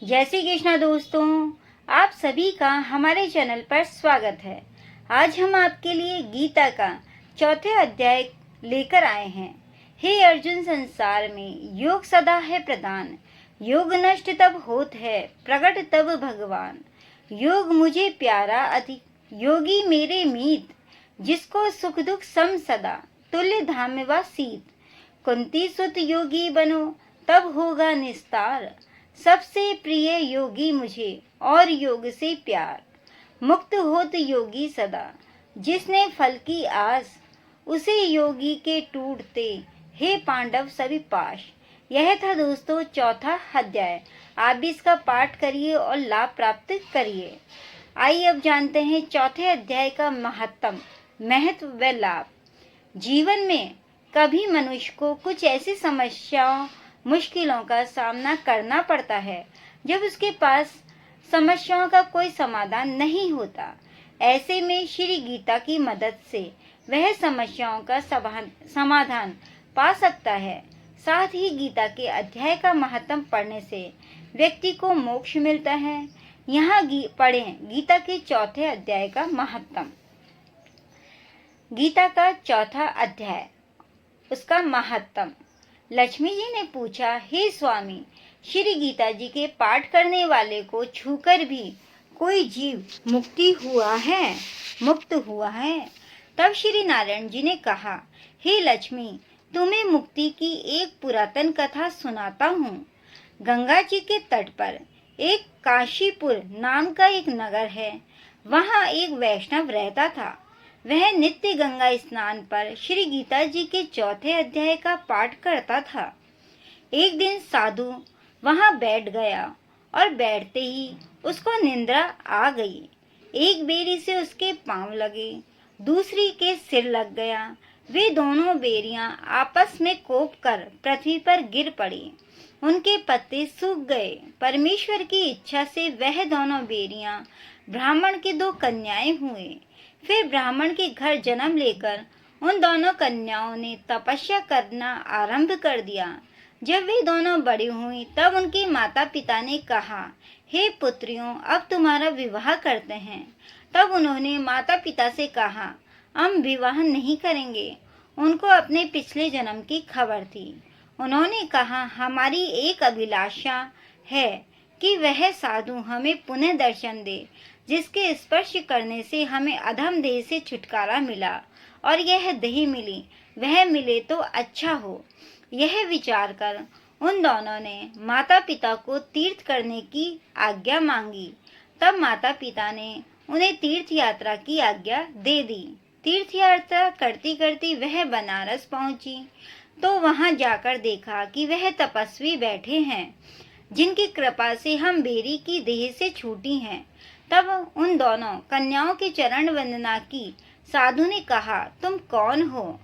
जय श्री कृष्णा दोस्तों, आप सभी का हमारे चैनल पर स्वागत है। आज हम आपके लिए गीता का चौथे अध्याय लेकर आए हैं। हे अर्जुन, संसार में योग सदा है प्रधान, योग नष्ट तब होत है, प्रकट तब भगवान। योग मुझे प्यारा अति, योगी मेरे मीत, जिसको सुख दुख सम सदा, तुल्य धाम व सीत। कुंती सुत योगी बनो, तब होगा निस्तार, सबसे प्रिय योगी मुझे और योग से प्यार। मुक्त होत योगी सदा, जिसने फल की आस, उसे योगी के टूटते हे पांडव सभी पाश। यह था दोस्तों चौथा अध्याय। आप भी इसका पाठ करिए और लाभ प्राप्त करिए। आइए अब जानते हैं चौथे अध्याय का महत्व व लाभ। जीवन में कभी मनुष्य को कुछ ऐसी समस्याओं मुश्किलों का सामना करना पड़ता है जब उसके पास समस्याओं का कोई समाधान नहीं होता। ऐसे में श्री गीता की मदद से वह समस्याओं का समाधान पा सकता है। साथ ही गीता के अध्याय का महत्व पढ़ने से व्यक्ति को मोक्ष मिलता है। यहाँ पढ़ें गीता के चौथे अध्याय का महत्व। गीता का चौथा अध्याय, उसका महत्व। लक्ष्मी जी ने पूछा, हे स्वामी, श्री गीता जी के पाठ करने वाले को छूकर भी कोई जीव मुक्त हुआ है? तब श्री नारायण जी ने कहा, हे लक्ष्मी, तुम्हें मुक्ति की एक पुरातन कथा सुनाता हूँ। गंगा जी के तट पर एक काशीपुर नाम का एक नगर है। वहाँ एक वैष्णव रहता था। वह नित्य गंगा स्नान पर श्री गीता जी के चौथे अध्याय का पाठ करता था। एक दिन साधु वहां बैठ गया और बैठते ही उसको निंद्रा आ गई। एक बेरी से उसके पांव लगे, दूसरी के सिर लग गया। वे दोनों बेरियां आपस में कोप कर पृथ्वी पर गिर पड़ी। उनके पत्ते सूख गए। परमेश्वर की इच्छा से वह दोनों बेरियां ब्राह्मण के दो कन्याएं हुए। फिर ब्राह्मण के घर जन्म लेकर उन दोनों कन्याओं ने तपस्या करना आरंभ कर दिया। जब वे दोनों बड़ी हुईं, तब उनके माता पिता ने कहा, हे पुत्रियों, अब तुम्हारा विवाह करते हैं। तब उन्होंने माता पिता से कहा, हम विवाह नहीं करेंगे। उनको अपने पिछले जन्म की खबर थी। उन्होंने कहा, हमारी एक अभिलाषा है कि वह साधु हमें पुनः दर्शन दे, जिसके स्पर्श करने से हमें अधम देह से छुटकारा मिला और यह देह मिली, वह मिले तो अच्छा हो। यह विचार कर उन दोनों ने माता पिता को तीर्थ करने की आज्ञा मांगी। तब माता पिता ने उन्हें तीर्थ यात्रा की आज्ञा दे दी। तीर्थ यात्रा करती करती वह बनारस पहुंची तो वहां जाकर देखा कि वह तपस्वी बैठे हैं, जिनकी कृपा से हम बेरी की देह से छूटी हैं। तब उन दोनों कन्याओं की चरण वंदना की। साधु ने कहा, तुम कौन हो?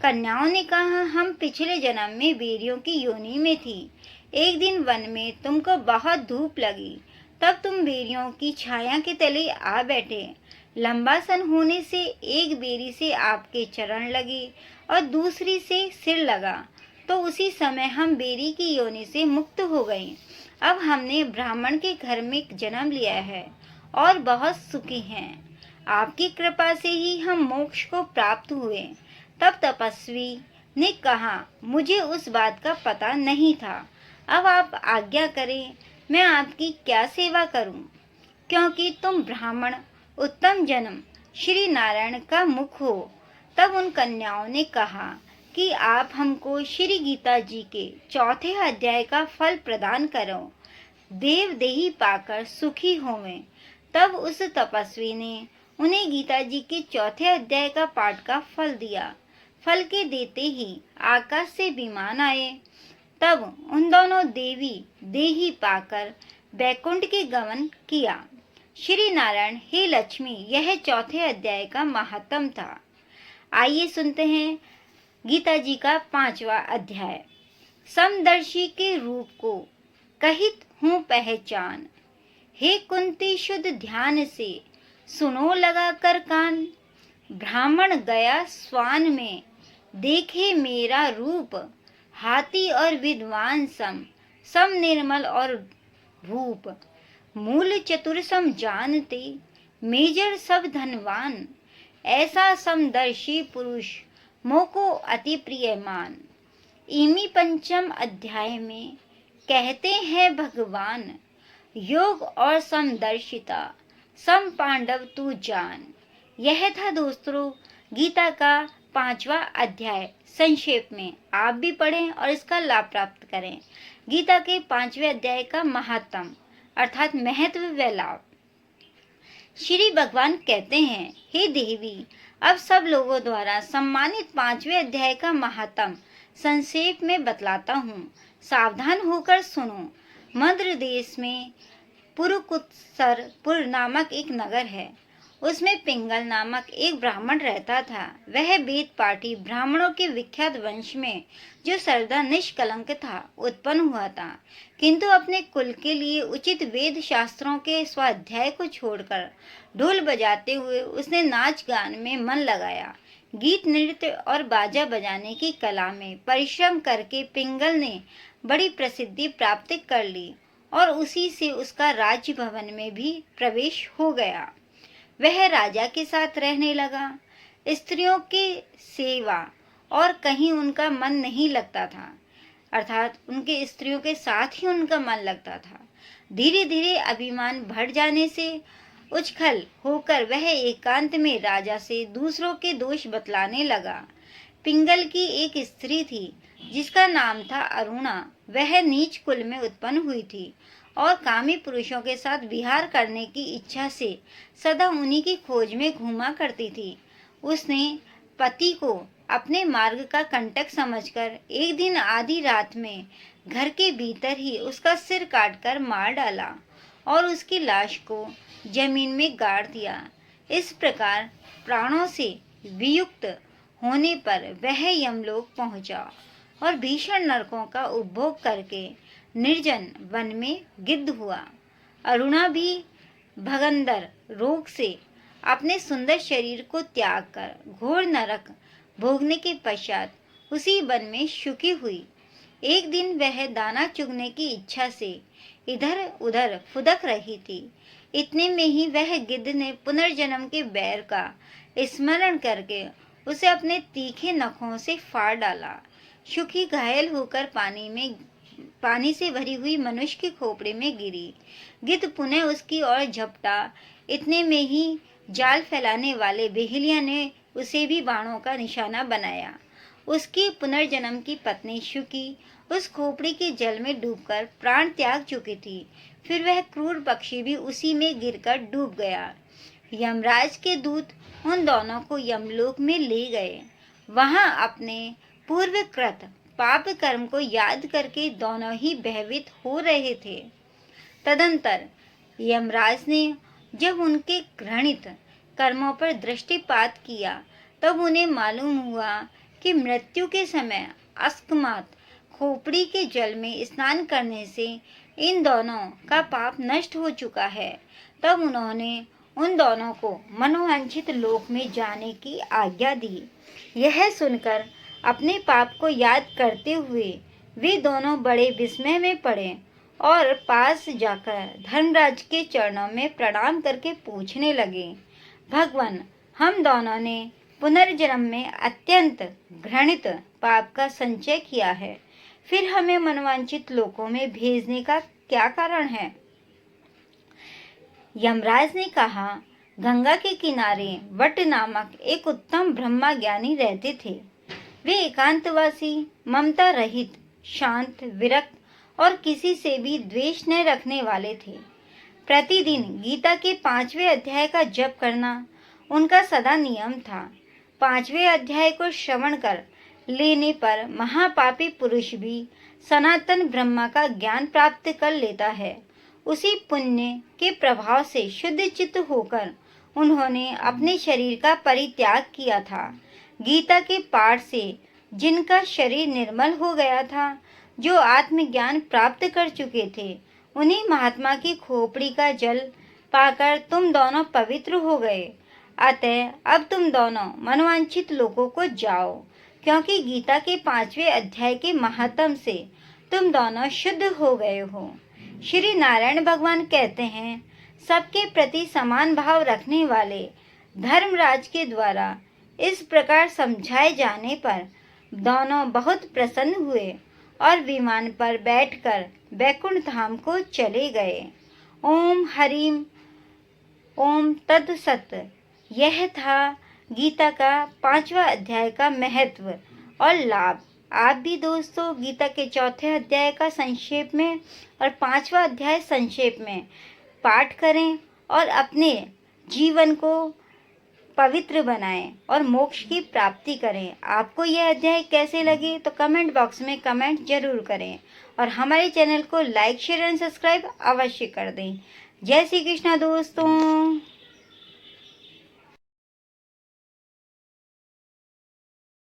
कन्याओं ने कहा, हम पिछले जन्म में बेरियों की योनि में थी। एक दिन वन में तुमको बहुत धूप लगी, तब तुम बेरियों की छाया के तले आ बैठे। लंबा सन होने से एक बेरी से आपके चरण लगे और दूसरी से सिर लगा, तो उसी समय हम बेरी की योनि से मुक्त हो गए। अब हमने ब्राह्मण के घर में जन्म लिया है और बहुत सुखी हैं। आपकी कृपा से ही हम मोक्ष को प्राप्त हुए। तब तपस्वी ने कहा, मुझे उस बात का पता नहीं था। अब आप आज्ञा करें, मैं आपकी क्या सेवा करूं? क्योंकि तुम ब्राह्मण उत्तम जन्म श्री नारायण का मुख हो। तब उन कन्याओं ने कहा कि आप हमको श्री गीता जी के चौथे अध्याय का फल प्रदान करो, देव देही पाकर सुखी होवें। तब उस तपस्वी ने उन्हें गीता जी के चौथे अध्याय का पाठ का फल दिया। फल के देते ही आकाश से विमान आए। तब उन दोनों देवी देही पाकर बैकुंठ के गमन किया। श्री नारायण, हे लक्ष्मी, यह चौथे अध्याय का महत्व था। आइए सुनते हैं गीता जी का 5वां अध्याय। समदर्शी के रूप को कहित हूँ पहचान, हे कुंती शुद्ध ध्यान से सुनो लगा कर कान। ब्राह्मण गया स्वान में, देखे मेरा रूप, हाथी और विद्वान सम निर्मल और भूप, मूल चतुर सम जानते, मेजर सब धनवान, ऐसा समदर्शी पुरुष मोको अति प्रिय मान। इमी पंचम अध्याय में कहते हैं भगवान, योग और समदर्शिता सम पांडव तू जान। यह था दोस्तों गीता का 5वां अध्याय। संक्षेप में आप भी पढ़ें और इसका लाभ प्राप्त करें। गीता के 5वें अध्याय का महात्म अर्थात महत्व व लाभ। श्री भगवान कहते हैं, हे देवी, अब सब लोगों द्वारा सम्मानित 5वें अध्याय का महात्म संक्षेप में बतलाता हूँ। सावधान होकर सुनो। मद्र देश में पुरुकुत्सरपुर नामक एक नगर है। उसमें पिंगल नामक एक ब्राह्मण रहता था। वह वेद पाठी ब्राह्मणों के विख्यात वंश में, जो सर्वदा निष्कलंक था, उत्पन्न हुआ था, किंतु अपने कुल के लिए उचित वेद शास्त्रों के स्वाध्याय को छोड़कर ढोल बजाते हुए उसने नाच गान में मन लगाया। गीत नृत्य और बाजा बजाने की कला में परिश्रम करके पिंगल ने बड़ी प्रसिद्धि प्राप्त कर ली और उसी से उसका राज्य भवन में भी प्रवेश हो गया। वह राजा के साथ रहने लगा। स्त्रियों की सेवा और कहीं उनका मन नहीं लगता था, अर्थात उनके स्त्रियों के साथ ही उनका मन लगता था। धीरे धीरे अभिमान बढ़ जाने से उछल होकर वह एकांत में राजा से दूसरों के दोष बतलाने लगा। पिंगल की एक स्त्री थी जिसका नाम था अरुणा। वह नीच कुल में उत्पन्न हुई थी और कामी पुरुषों के साथ विहार करने की इच्छा से सदा उन्हीं की खोज में घूमा करती थी। उसने पति को अपने मार्ग का कंटक समझकर एक दिन आधी रात में घर के भीतर ही उसका सिर काटकर मार डाला और उसकी लाश को जमीन में गाड़ दिया। इस प्रकार प्राणों से वियुक्त होने पर वह यमलोक पहुंचा और भीषण नरकों का उपभोग करके निर्जन वन में गिद्ध हुआ। अरुणा भी भगंदर रोग से अपने सुंदर शरीर को त्याग कर घोर नरक भोगने के पश्चात उसी वन में सुखी हुई। एक दिन वह दाना चुगने की इच्छा से इधर उधर फुदक रही थी। इतने में ही वह गिद्ध ने पुनर्जन्म के बैर का स्मरण करके उसे अपने तीखे नखों से फाड़ डाला। सुखी घायल होकर पानी से भरी हुई मनुष्य की खोपड़ी में गिरी। गिद्ध पुनः उसकी ओर झपटा। इतने में ही जाल फैलाने वाले बेहलिया ने उसे भी बाणों का निशाना बनाया। उसकी पुनर्जन्म की पत्नी शुकी उस खोपड़ी के जल में डूबकर प्राण त्याग चुकी थी। फिर वह क्रूर पक्षी भी उसी में गिरकर डूब गया। यमराज के दूत उन दोनों को यमलोक में ले गए। वहां अपने पूर्वकृत पाप कर्म को याद करके दोनों ही भयभीत हो रहे थे। तदंतर यमराज ने जब उनके घृणित कर्मों पर दृष्टिपात किया तब उन्हें मालूम हुआ कि मृत्यु के समय अकस्मात खोपड़ी के जल में स्नान करने से इन दोनों का पाप नष्ट हो चुका है। तब उन्होंने उन दोनों को मनोवांछित लोक में जाने की आज्ञा दी। यह सुनकर अपने पाप को याद करते हुए वे दोनों बड़े विस्मय में पड़े और पास जाकर धर्मराज के चरणों में प्रणाम करके पूछने लगे, भगवान, हम दोनों ने पुनर्जन्म में अत्यंत घृणित पाप का संचय किया है, फिर हमें मनोवांछित लोकों में भेजने का क्या कारण है? यमराज ने कहा, गंगा के किनारे वट नामक एक उत्तम ब्रह्मा ज्ञानी रहते थे। वे एकांतवासी, ममता रहित, शांत, विरक्त और किसी से भी द्वेष न रखने वाले थे। प्रतिदिन गीता के 5वें अध्याय का जप करना उनका सदा नियम था। 5वें अध्याय को श्रवण कर लेने पर महापापी पुरुष भी सनातन ब्रह्मा का ज्ञान प्राप्त कर लेता है। उसी पुण्य के प्रभाव से शुद्ध चित्त होकर उन्होंने अपने शरीर का परित्याग किया था। गीता के पाठ से जिनका शरीर निर्मल हो गया था, जो आत्मज्ञान प्राप्त कर चुके थे, उन्हीं महात्मा की खोपड़ी का जल पाकर तुम दोनों पवित्र हो गए। अतः अब तुम दोनों मनोवांछित लोगों को जाओ, क्योंकि गीता के 5वें अध्याय के महात्म से तुम दोनों शुद्ध हो गए हो। श्री नारायण भगवान कहते हैं, सबके प्रति समान भाव रखने वाले धर्मराज के द्वारा इस प्रकार समझाए जाने पर दोनों बहुत प्रसन्न हुए और विमान पर बैठकर बैकुंठ धाम को चले गए। ओम हरिम ओम तत्सत। यह था गीता का 5वां अध्याय का महत्व और लाभ। आप भी दोस्तों गीता के 4थे अध्याय का संक्षेप में और 5वां अध्याय संक्षेप में पाठ करें और अपने जीवन को पवित्र बनाएं और मोक्ष की प्राप्ति करें। आपको यह अध्याय कैसे लगे तो कमेंट बॉक्स में कमेंट जरूर करें और हमारे चैनल को लाइक शेयर एंड सब्सक्राइब अवश्य कर दें। जय श्री कृष्णा दोस्तों।